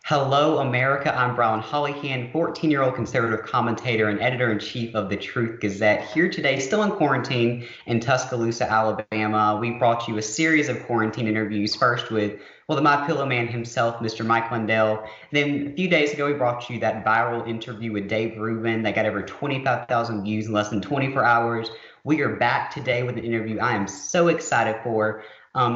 Hello, America. I'm Brilyn Hollyhand, 14-year-old conservative commentator and editor-in-chief of the Truth Gazette, here today, still in quarantine in Tuscaloosa, Alabama. We brought you a series of quarantine interviews, first with, well, the My Pillow Man himself, Mr. Mike Lindell. Then a few days ago, we brought you that viral interview with Dave Rubin that got over 25,000 views in less than 24 hours. We are back today with an interview I am so excited for.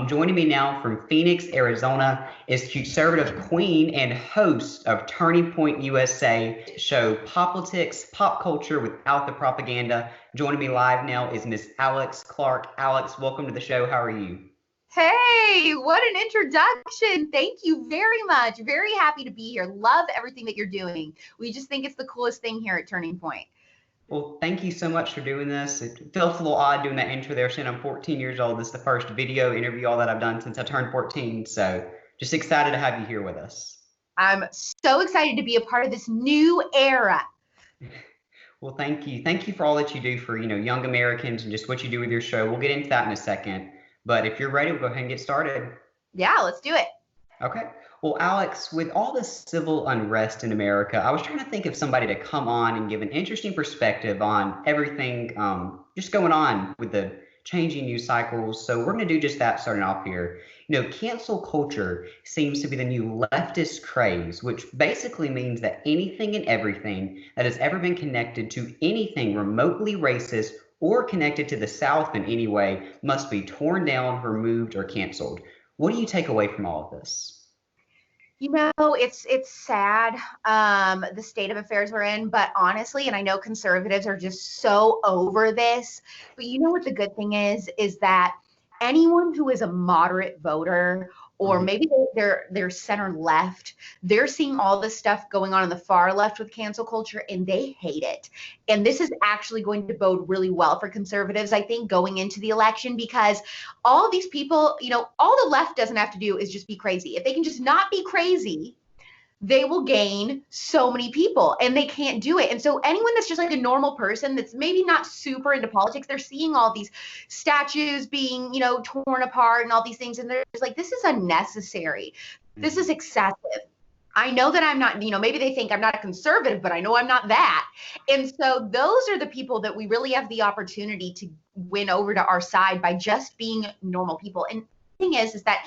Joining me now from Phoenix, Arizona, is conservative queen and host of Turning Point USA show POPlitics, Pop Culture Without the Propaganda. Joining me live now is Miss Alex Clark. Alex, welcome to the show. How are you? Hey, what an introduction. Thank you very much. Very happy to be here. Love everything that you're doing. We just think it's the coolest thing here at Turning Point. Well, thank you so much for doing this. It feels a little odd doing that intro there, saying I'm 14 years old. This is the first video interview all that I've done since I turned 14. So just excited to have you here with us. I'm so excited to be a part of this new era. Well, thank you. Thank you for all that you do for, young Americans and just what you do with your show. We'll get into that in a second. But if you're ready, we'll go ahead and get started. Yeah, let's do it. Okay. Well, Alex, with all the civil unrest in America, I was trying to think of somebody to come on and give an interesting perspective on everything just going on with the changing news cycles. So we're going to do just that starting off here. Cancel culture seems to be the new leftist craze, which basically means that anything and everything that has ever been connected to anything remotely racist or connected to the South in any way must be torn down, removed, or canceled. What do you take away from all of this? It's sad, the state of affairs we're in, but honestly, and I know conservatives are just so over this, but you know what the good thing is that anyone who is a moderate voter, or maybe they're center left, they're seeing all this stuff going on the far left with cancel culture, and they hate it. And this is actually going to bode really well for conservatives, I think, going into the election, because all these people, all the left doesn't have to do is just be crazy. If they can just not be crazy, they will gain so many people, and they can't do it. And so anyone that's just like a normal person that's maybe not super into politics, they're seeing all these statues being, torn apart and all these things. And they're just like, this is unnecessary. This is excessive. I know that I'm not, maybe they think I'm not a conservative, but I know I'm not that. And so those are the people that we really have the opportunity to win over to our side by just being normal people. And the thing is that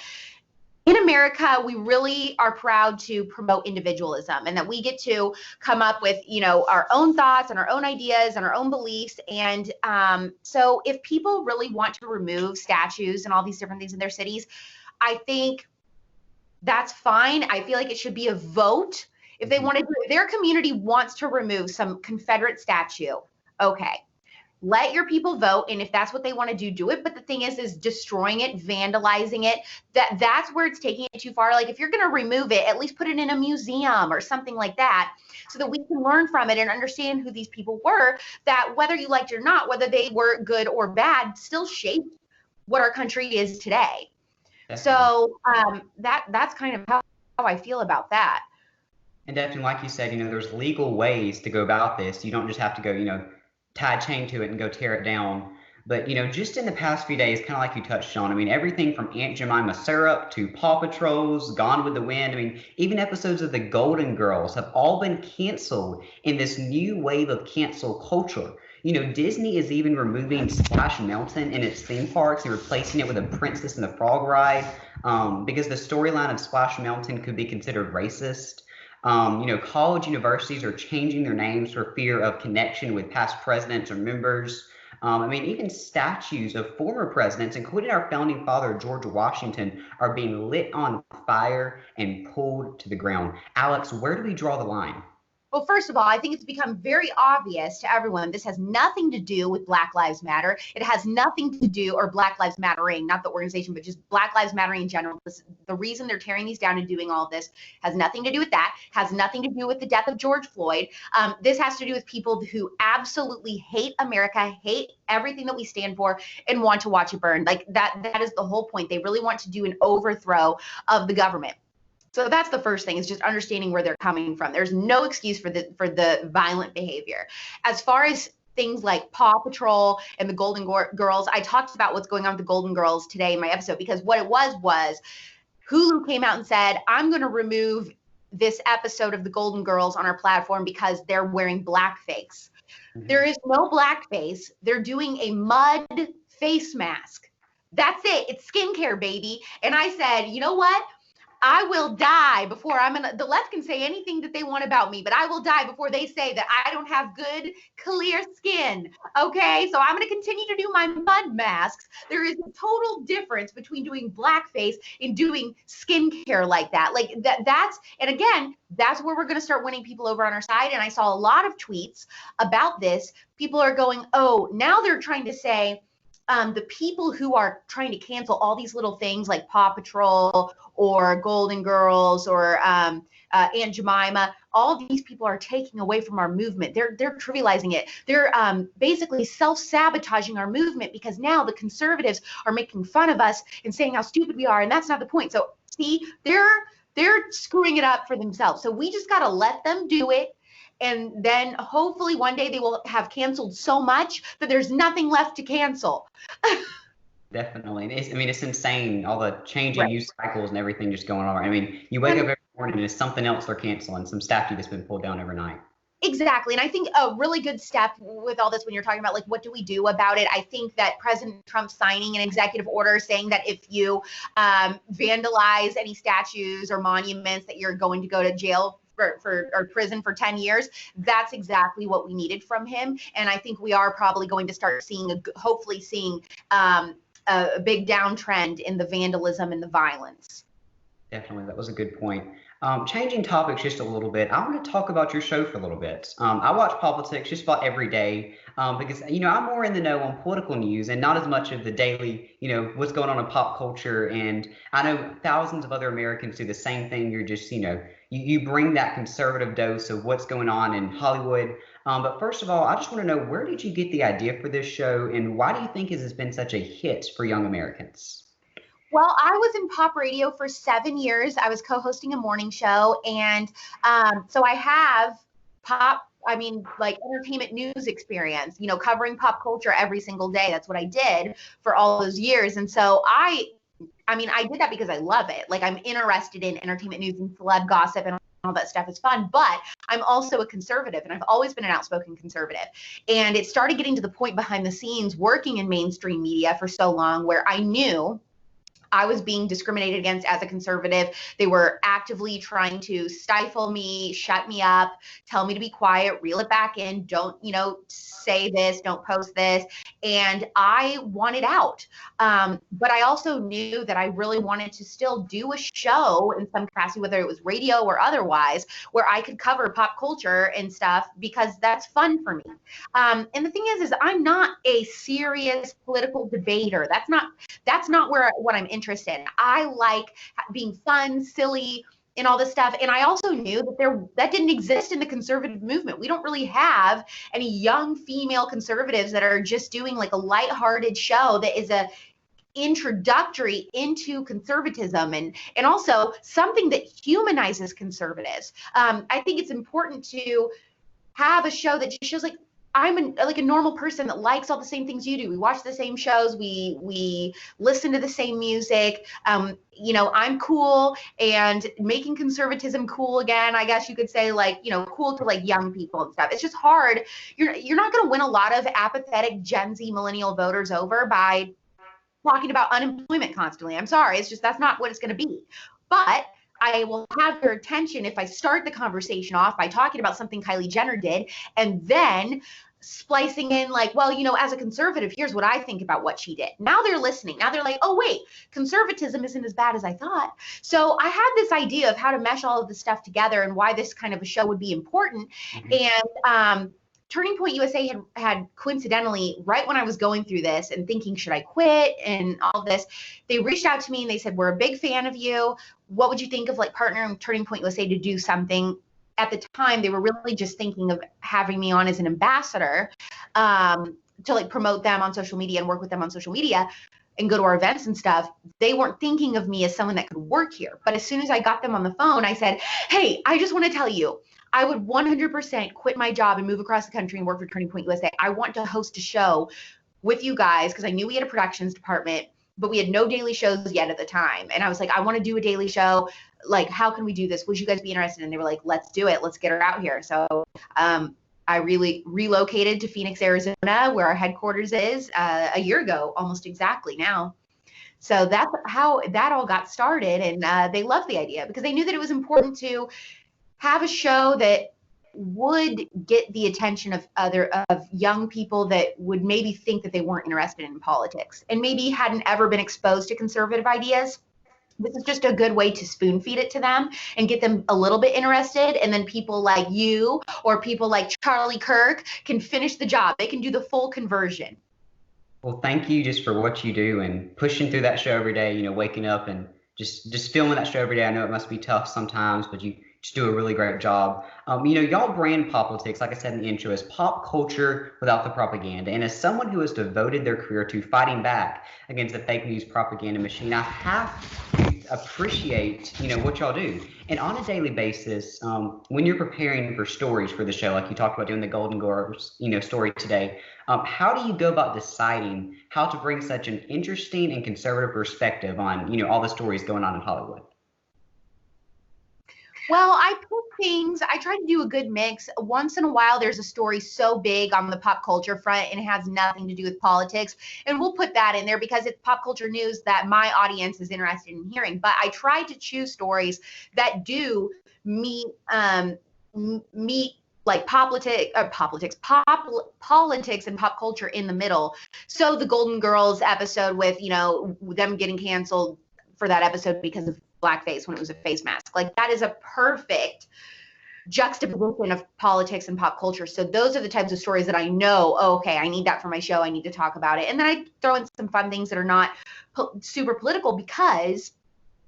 in America, we really are proud to promote individualism, and that we get to come up with, our own thoughts and our own ideas and our own beliefs. And so if people really want to remove statues and all these different things in their cities, I think that's fine. I feel like it should be a vote. If they want to do it, their community wants to remove some Confederate statue, okay. Let your people vote, and if that's what they want to do it. But the thing is destroying it, vandalizing it, that's where it's taking it too far. Like, if you're going to remove it, at least put it in a museum or something like that, so that we can learn from it and understand who these people were, that whether you liked it or not, whether they were good or bad, still shaped what our country is today. Definitely. So that's kind of how I feel about that. And definitely, like you said, there's legal ways to go about this. You don't just have to go, tie a chain to it and go tear it down. But, just in the past few days, kind of like you touched on, everything from Aunt Jemima Syrup to Paw Patrol's Gone with the Wind, even episodes of The Golden Girls have all been canceled in this new wave of cancel culture. Disney is even removing Splash Mountain in its theme parks and replacing it with a Princess and the Frog ride, because the storyline of Splash Mountain could be considered racist. College universities are changing their names for fear of connection with past presidents or members. Even statues of former presidents, including our founding father, George Washington, are being lit on fire and pulled to the ground. Alex, where do we draw the line? Well, first of all, I think it's become very obvious to everyone this has nothing to do with Black Lives Matter. It has nothing to do, or Black Lives Mattering, not the organization, but just Black Lives Mattering in general. The reason they're tearing these down and doing all of this has nothing to do with that, has nothing to do with the death of George Floyd. This has to do with people who absolutely hate America, hate everything that we stand for, and want to watch it burn. Like that is the whole point. They really want to do an overthrow of the government. So that's the first thing, is just understanding where they're coming from. There's no excuse for the violent behavior. As far as things like Paw Patrol and the Golden Girls, I talked about what's going on with the Golden Girls today in my episode, because what it was Hulu came out and said, I'm going to remove this episode of the Golden Girls on our platform because they're wearing blackface. There is no blackface. They're doing a mud face mask. That's it. It's skincare, baby. And I said, you know what? I will die before the left can say anything that they want about me, but I will die before they say that I don't have good, clear skin. Okay. So I'm going to continue to do my mud masks. There is a total difference between doing blackface and doing skincare like that. Like and again, that's where we're going to start winning people over on our side. And I saw a lot of tweets about this. People are going, oh, now they're trying to say, the people who are trying to cancel all these little things like Paw Patrol or Golden Girls or Aunt Jemima, all these people are taking away from our movement. They're trivializing it. They're basically self-sabotaging our movement because now the conservatives are making fun of us and saying how stupid we are, and that's not the point. So see, they're screwing it up for themselves. So we just got to let them do it. And then hopefully one day they will have canceled so much that there's nothing left to cancel. Definitely. It's insane, all the changing news cycles and everything just going on. I mean, you wake up every morning and it's something else they're canceling, some statue that's been pulled down overnight. Exactly. And I think a really good step with all this when you're talking about like, what do we do about it? I think that President Trump signing an executive order saying that if you vandalize any statues or monuments that you're going to go to jail or prison for 10 years. That's exactly what we needed from him. And I think we are probably going to start hopefully seeing a big downtrend in the vandalism and the violence. Definitely. That was a good point. Changing topics just a little bit, I want to talk about your show for a little bit. I watch POPlitics just about every day because, I'm more in the know on political news and not as much of the daily, what's going on in pop culture. And I know thousands of other Americans do the same thing. You're just, you bring that conservative dose of what's going on in Hollywood. But first of all, I just want to know, where did you get the idea for this show and why do you think it has been such a hit for young Americans? Well, I was in pop radio for 7 years. I was co-hosting a morning show. And so I have entertainment news experience, covering pop culture every single day. That's what I did for all those years. And so I did that because I love it. Like, I'm interested in entertainment news and celeb gossip and all that stuff is fun, but I'm also a conservative and I've always been an outspoken conservative. And it started getting to the point behind the scenes working in mainstream media for so long where I knew I was being discriminated against as a conservative. They were actively trying to stifle me, shut me up, tell me to be quiet, reel it back in, don't, say this, don't post this. And I wanted out. But I also knew that I really wanted to still do a show in some capacity, whether it was radio or otherwise, where I could cover pop culture and stuff because that's fun for me. And the thing is I'm not a serious political debater. That's not what I'm interested in. I like being fun, silly, and all this stuff. And I also knew that didn't exist in the conservative movement. We don't really have any young female conservatives that are just doing like a lighthearted show that is a introductory into conservatism and also something that humanizes conservatives. I think it's important to have a show that just shows like, I'm a normal person that likes all the same things you do. We watch the same shows. We listen to the same music. I'm cool and making conservatism cool again. I guess you could say cool to like young people and stuff. It's just hard. You're not going to win a lot of apathetic Gen Z millennial voters over by talking about unemployment constantly. I'm sorry. It's just, that's not what it's going to be. But I will have your attention if I start the conversation off by talking about something Kylie Jenner did and then splicing in like, well, as a conservative, here's what I think about what she did. Now they're listening. Now they're like, oh, wait, conservatism isn't as bad as I thought. So I had this idea of how to mesh all of this stuff together and why this kind of a show would be important. Mm-hmm. And Turning Point USA had coincidentally, right when I was going through this and thinking, should I quit and all this, they reached out to me and they said, we're a big fan of you. What would you think of like partnering with Turning Point USA to do something? At the time, they were really just thinking of having me on as an ambassador to like promote them on social media and work with them on social media and go to our events and stuff. They weren't thinking of me as someone that could work here. But as soon as I got them on the phone, I said, hey, I just want to tell you, I would 100% quit my job and move across the country and work for Turning Point USA. I want to host a show with you guys because I knew we had a productions department. but we had no daily shows yet at the time. And I was like, I want to do a daily show. Like, how can we do this? Would you guys be interested? And they were like, let's do it. Let's get her out here. So I really relocated to Phoenix, Arizona, where our headquarters is, a year ago, almost exactly now. So that's how that all got started. And they loved the idea because they knew that it was important to have a show that would get the attention of young people that would maybe think that they weren't interested in politics and maybe hadn't ever been exposed to conservative ideas. This is just a good way to spoon feed it to them and get them a little bit interested. And then people like you or people like Charlie Kirk can finish the job. They can do the full conversion. Well, thank you just for what you do and pushing through that show every day, waking up and just filming that show every day. I know it must be tough sometimes, but you just do a really great job. Y'all brand POPlitics, like I said in the intro, as pop culture without the propaganda. And as someone who has devoted their career to fighting back against the fake news propaganda machine, I have to appreciate, what y'all do. And on a daily basis, when you're preparing for stories for the show, like you talked about doing the Golden Girls, story today, how do you go about deciding how to bring such an interesting and conservative perspective on, all the stories going on in Hollywood? Well, I try to do a good mix. Once in a while, there's a story so big on the pop culture front and it has nothing to do with politics. And we'll put that in there because it's pop culture news that my audience is interested in hearing. But I try to choose stories that do meet like politics and pop culture in the middle. So the Golden Girls episode with, them getting canceled for that episode because of blackface when it was a face mask. Like that is a perfect juxtaposition of politics and pop culture. So those are the types of stories that I know, okay, I need that for my show. I need to talk about it. And then I throw in some fun things that are not super political because,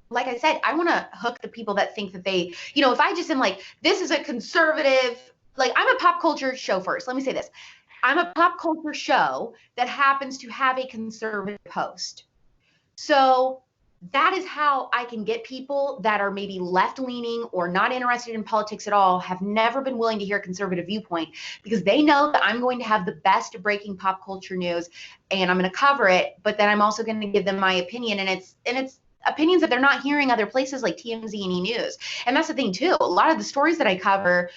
like I said, I want to hook the people that think that they, if I just am like, this is a conservative, like I'm a pop culture show first. Let me say this. I'm a pop culture show that happens to have a conservative host. So that is how I can get people that are maybe left-leaning or not interested in politics at all, have never been willing to hear a conservative viewpoint, because they know that I'm going to have the best breaking pop culture news and I'm going to cover it, but then I'm also going to give them my opinion, and it's opinions that they're not hearing other places like TMZ and E! News. And that's the thing too. A lot of the stories that I cover,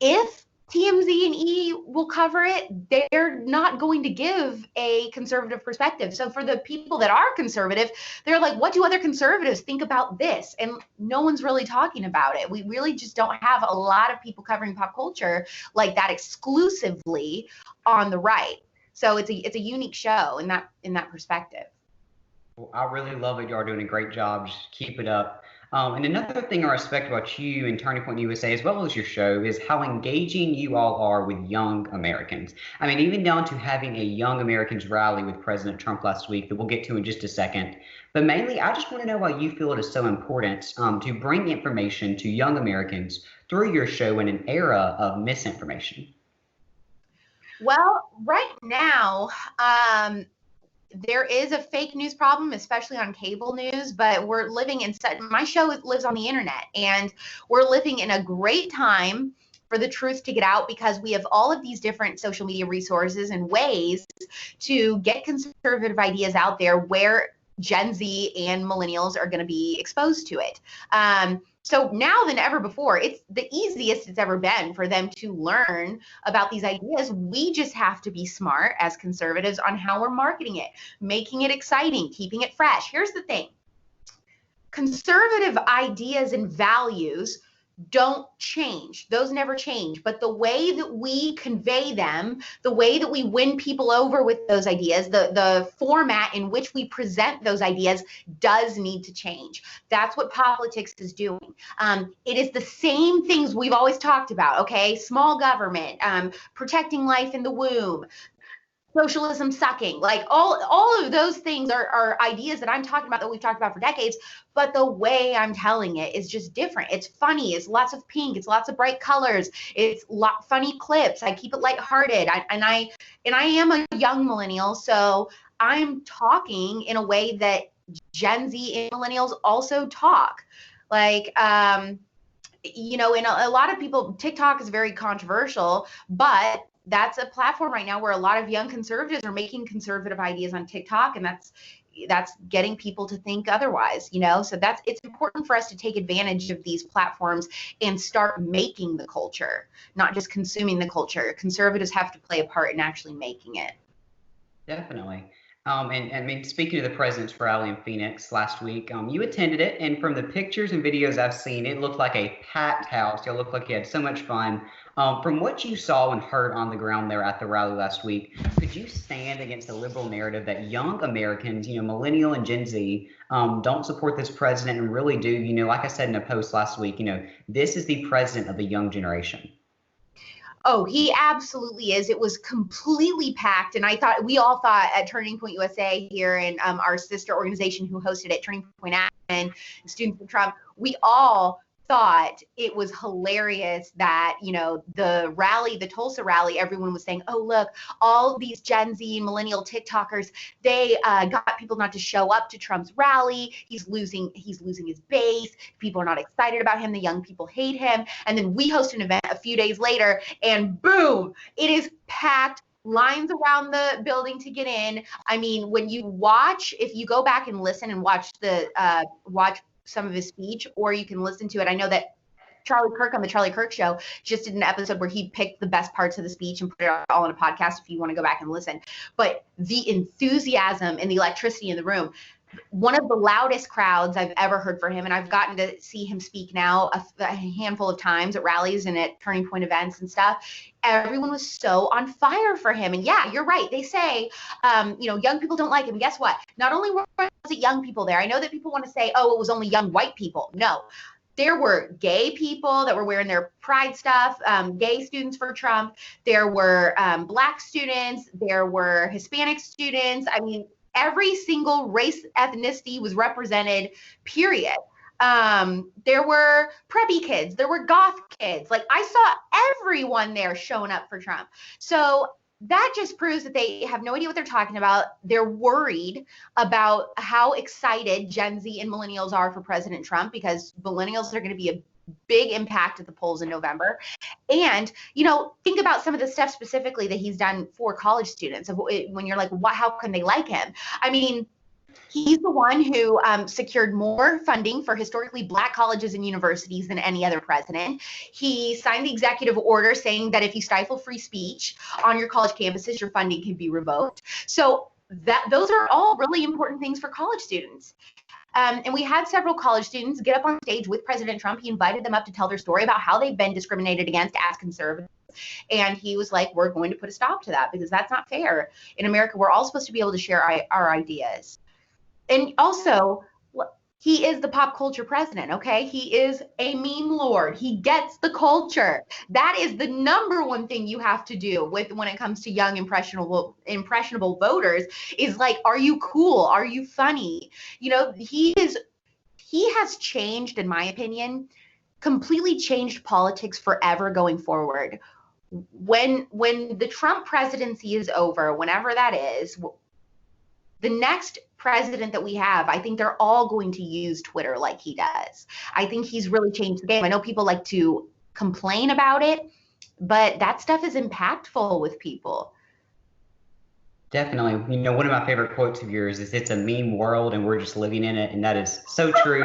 if TMZ and E! will cover it, they're not going to give a conservative perspective. So for the people that are conservative, they're like, what do other conservatives think about this? And no one's really talking about it. We really just don't have a lot of people covering pop culture like that exclusively on the right. So it's a unique show in that perspective. Well, I really love it. You are doing a great job. Just keep it up. And another thing I respect about you and Turning Point USA, as well as your show, is how engaging you all are with young Americans. I mean, even down to having a Young Americans rally with President Trump last week that we'll get to in just a second. But mainly, I just want to know why you feel it is so important to bring information to young Americans through your show in an era of misinformation. Well, right now, there is a fake news problem, especially on cable news, but we're living in my show lives on the internet, and we're living in a great time for the truth to get out because we have all of these different social media resources and ways to get conservative ideas out there where Gen Z and millennials are going to be exposed to it. So now than ever before, it's the easiest it's ever been for them to learn about these ideas. We just have to be smart as conservatives on how we're marketing it, making it exciting, keeping it fresh. Here's the thing. Conservative ideas and values don't change. Those never change. But the way that we convey them, the way that we win people over with those ideas, the format in which we present those ideas does need to change. That's what POPlitics is doing. It is the same things we've always talked about, okay? Small government, protecting life in the womb, socialism sucking, like all of those things are ideas that I'm talking about that we've talked about for decades, but the way I'm telling it is just different. It's funny. It's lots of pink. It's lots of bright colors. It's funny clips. I keep it lighthearted. I am a young millennial, so I'm talking in a way that Gen Z and millennials also talk. Like, and a lot of people, TikTok is very controversial, but that's a platform right now where a lot of young conservatives are making conservative ideas on TikTok, and that's that's getting people to think otherwise, so it's important for us to take advantage of these platforms and start making the culture, not just consuming the culture. Conservatives have to play a part in actually making it. Definitely. And I mean, speaking of the president's rally in Phoenix last week, you attended it, and from the pictures and videos I've seen, it looked like a packed house. It looked like you had so much fun. From what you saw and heard on the ground there at the rally last week, could you stand against the liberal narrative that young Americans, millennial and Gen Z, don't support this president and really do, like I said in a post last week, this is the president of the young generation? Oh, he absolutely is. It was completely packed. And we all thought at Turning Point USA here, and our sister organization who hosted it, Turning Point and Students for Trump, we all thought it was hilarious that, the Tulsa rally, everyone was saying, oh, look, all these Gen Z and millennial TikTokers, they got people not to show up to Trump's rally. He's losing his base. People are not excited about him. The young people hate him. And then we host an event a few days later, and boom, it is packed. Lines around the building to get in. I mean, when you watch, if you go back and listen and watch some of his speech, or you can listen to it. I know that Charlie Kirk on the Charlie Kirk Show just did an episode where he picked the best parts of the speech and put it all in a podcast if you want to go back and listen. But the enthusiasm and the electricity in the room, one of the loudest crowds I've ever heard for him. And I've gotten to see him speak now a handful of times at rallies and at Turning Point events and stuff. Everyone was so on fire for him. And yeah, you're right. They say, young people don't like him. Guess what? Not only was it young people there. I know that people want to say, oh, it was only young white people. No. There were gay people that were wearing their pride stuff, gay students for Trump. There were Black students. There were Hispanic students. I mean, every single race, ethnicity was represented, period. There were preppy kids. There were goth kids. Like, I saw everyone there showing up for Trump. So that just proves that they have no idea what they're talking about. They're worried about how excited Gen Z and millennials are for President Trump, because millennials are going to be a big impact at the polls in November. And, think about some of the stuff specifically that he's done for college students when you're like, how can they like him? I mean, he's the one who secured more funding for historically Black colleges and universities than any other president. He signed the executive order saying that if you stifle free speech on your college campuses, your funding can be revoked. So those are all really important things for college students. And we had several college students get up on stage with President Trump. He invited them up to tell their story about how they've been discriminated against as conservatives. And he was like, we're going to put a stop to that, because that's not fair. In America, we're all supposed to be able to share our ideas. And also, he is the pop culture president, okay? He is a meme lord. He gets the culture. That is the number one thing you have to do when it comes to young, impressionable voters is like, are you cool? Are you funny? He has changed, in my opinion, completely changed politics forever going forward. When the Trump presidency is over, whenever that is, the next president that we have, I think they're all going to use Twitter like he does. I think he's really changed the game. I know people like to complain about it, but that stuff is impactful with people. Definitely. One of my favorite quotes of yours is, it's a meme world and we're just living in it. And that is so true.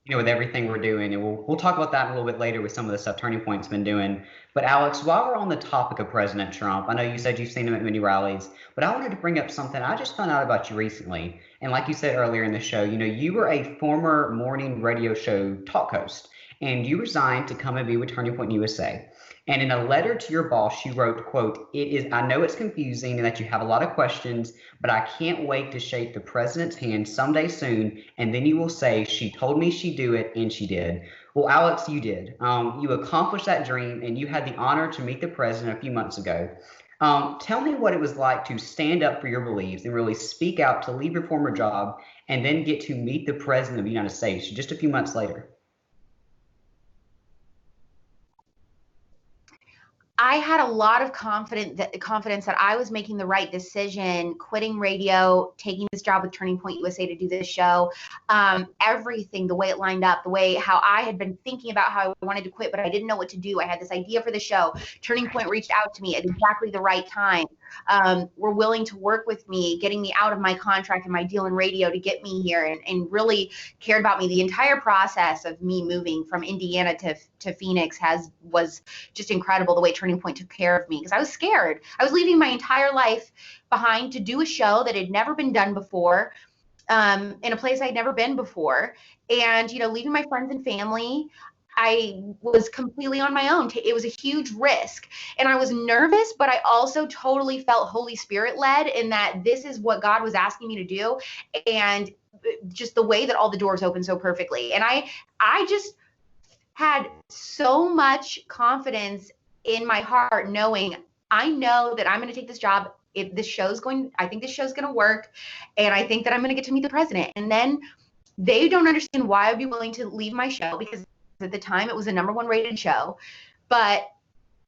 With everything we're doing. And we'll talk about that a little bit later with some of the stuff Turning Point's been doing. But Alex, while we're on the topic of President Trump, I know you said you've seen him at many rallies, but I wanted to bring up something I just found out about you recently. And like you said earlier in the show, you were a former morning radio show talk host, and you resigned to come and be with Turning Point USA. And in a letter to your boss, you wrote, quote, I know it's confusing and that you have a lot of questions, but I can't wait to shake the president's hand someday soon. And then you will say, she told me she'd do it, and she did. Well, Alex, you did. You accomplished that dream, and you had the honor to meet the president a few months ago. Tell me what it was like to stand up for your beliefs and really speak out, to leave your former job and then get to meet the president of the United States just a few months later. I had a lot of confidence that I was making the right decision, quitting radio, taking this job with Turning Point USA to do this show, everything, the way it lined up, how I had been thinking about how I wanted to quit, but I didn't know what to do. I had this idea for the show. Turning Point reached out to me at exactly the right time. were willing to work with me, getting me out of my contract and my deal in radio to get me here, and really cared about me. The entire process of me moving from Indiana to Phoenix was just incredible, the way Turning Point took care of me, because I was scared. I was leaving my entire life behind to do a show that had never been done before, in a place I'd never been before. And, leaving my friends and family, I was completely on my own. It was a huge risk. And I was nervous, but I also totally felt Holy Spirit led in that this is what God was asking me to do. And just the way that all the doors opened so perfectly. And I just had so much confidence in my heart, knowing I know that I'm going to take this job. I think this show's going to work. And I think that I'm going to get to meet the president. And then they don't understand why I'd be willing to leave my show, because at the time it was a #1 rated show, but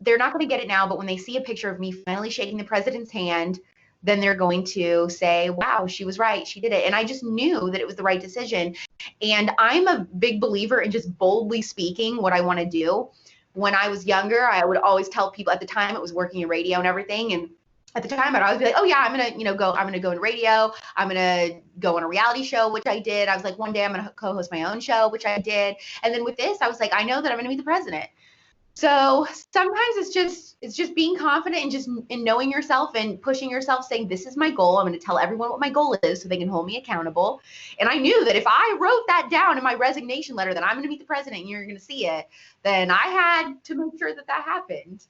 they're not going to get it now. But when they see a picture of me finally shaking the president's hand, then they're going to say, wow, she was right. She did it. And I just knew that it was the right decision. And I'm a big believer in just boldly speaking what I want to do. When I was younger, I would always tell people, at the time it was working in radio and everything. And at the time I'd always be like, oh yeah, I'm going to go in radio. I'm going to go on a reality show, which I did. I was like, one day I'm going to co-host my own show, which I did. And then with this, I was like, I know that I'm going to meet the president. So sometimes it's just being confident and just in knowing yourself and pushing yourself, saying, this is my goal. I'm going to tell everyone what my goal is so they can hold me accountable. And I knew that if I wrote that down in my resignation letter, that I'm going to meet the president and you're going to see it, then I had to make sure that happened.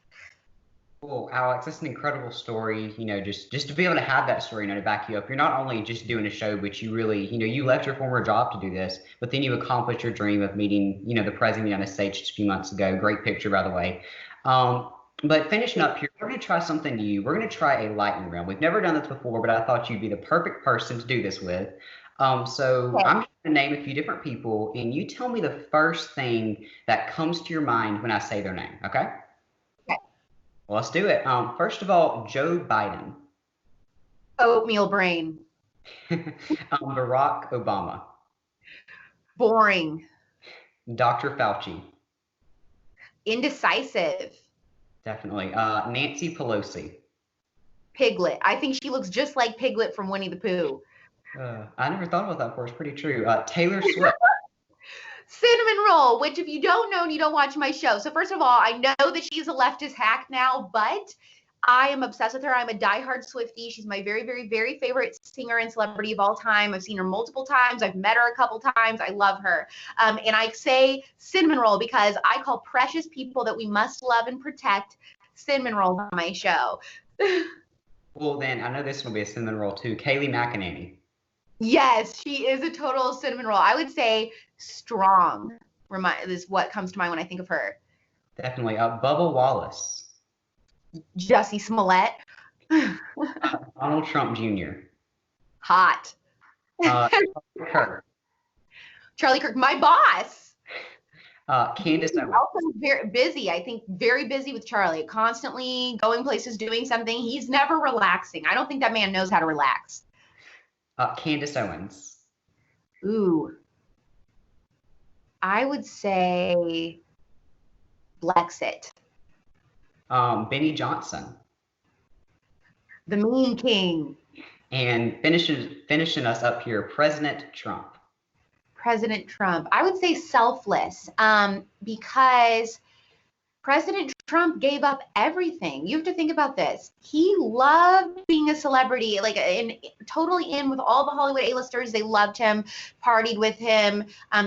Well, Alex, that's an incredible story, just to be able to have that story, to back you up. You're not only just doing a show, but you really, you left your former job to do this, but then you accomplished your dream of meeting, the president of the United States just a few months ago. Great picture, by the way. But finishing up here, we're going to try something new. We're going to try a lightning round. We've never done this before, but I thought you'd be the perfect person to do this with. So okay. I'm just going to name a few different people, and you tell me the first thing that comes to your mind when I say their name, okay? Well, let's do it. First of all, Joe Biden. Oatmeal brain. Barack Obama. Boring. Dr. Fauci. Indecisive. Definitely. Nancy Pelosi. Piglet. I think she looks just like Piglet from Winnie the Pooh. I never thought about that before. It's pretty true. Taylor Swift. Cinnamon Roll, which if you don't know and you don't watch my show. So first of all, I know that she's a leftist hack now, but I am obsessed with her. I'm a diehard Swiftie. She's my very, very, very favorite singer and celebrity of all time. I've seen her multiple times. I've met her a couple times. I love her. And I say cinnamon roll because I call precious people that we must love and protect cinnamon rolls on my show. Well, then I know this will be a cinnamon roll too. Kayleigh McEnany. Yes, she is a total cinnamon roll. I would say strong is what comes to mind when I think of her. Definitely. Bubba Wallace. Jussie Smollett. Donald Trump Jr. Hot. Kirk. Charlie Kirk, my boss. Candace Owens. Also very busy. I think very busy with Charlie. Constantly going places, doing something. He's never relaxing. I don't think that man knows how to relax. Candace Owens. Ooh. I would say Blexit. Benny Johnson. The Mean King. And finishing us up here, President Trump. President Trump. I would say selfless, because President Trump gave up everything. You have to think about this. He loved being a celebrity, totally in with all the Hollywood A-listers. They loved him, partied with him.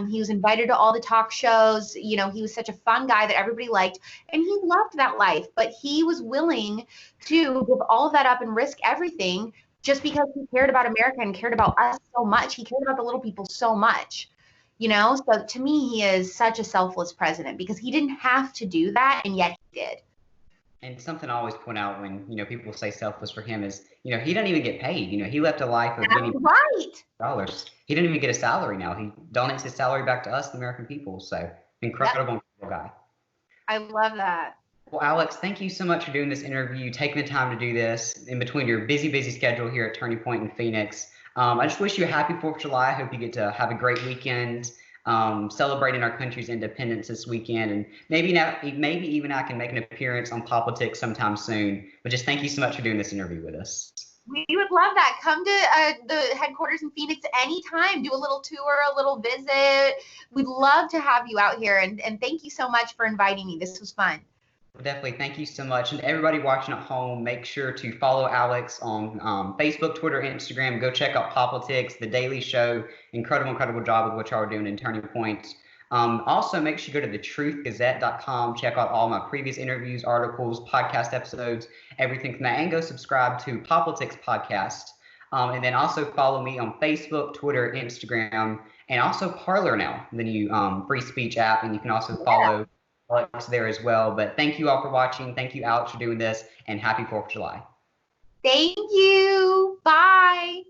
He was invited to all the talk shows. He was such a fun guy that everybody liked, and he loved that life. But he was willing to give all of that up and risk everything just because he cared about America and cared about us so much. He cared about the little people so much. So to me, he is such a selfless president because he didn't have to do that, and yet he did. And something I always point out when, people say selfless for him is, he doesn't even get paid. He left a life of many dollars. He didn't even get a salary now. He donates his salary back to us, the American people. So incredible guy. I love that. Well, Alex, thank you so much for doing this interview, taking the time to do this in between your busy schedule here at Turning Point in Phoenix. I just wish you a happy 4th of July. I hope you get to have a great weekend. celebrating our country's independence this weekend. And maybe even I can make an appearance on POPlitics sometime soon. But just thank you so much for doing this interview with us. We would love that. Come to the headquarters in Phoenix anytime. Do a little tour, a little visit. We'd love to have you out here. And thank you so much for inviting me. This was fun. Definitely. Thank you so much. And everybody watching at home, make sure to follow Alex on Facebook, Twitter, Instagram. Go check out POPlitics, The Daily Show. Incredible job with what y'all are doing in Turning Point. Also, make sure you go to thetruthgazette.com. Check out all my previous interviews, articles, podcast episodes, everything from that. And go subscribe to POPlitics Podcast. And then also follow me on Facebook, Twitter, Instagram, and also Parler now, the new free speech app. And you can also follow Alex there as well. But thank you all for watching. Thank you, Alex, for doing this. And happy 4th of July. Thank you. Bye.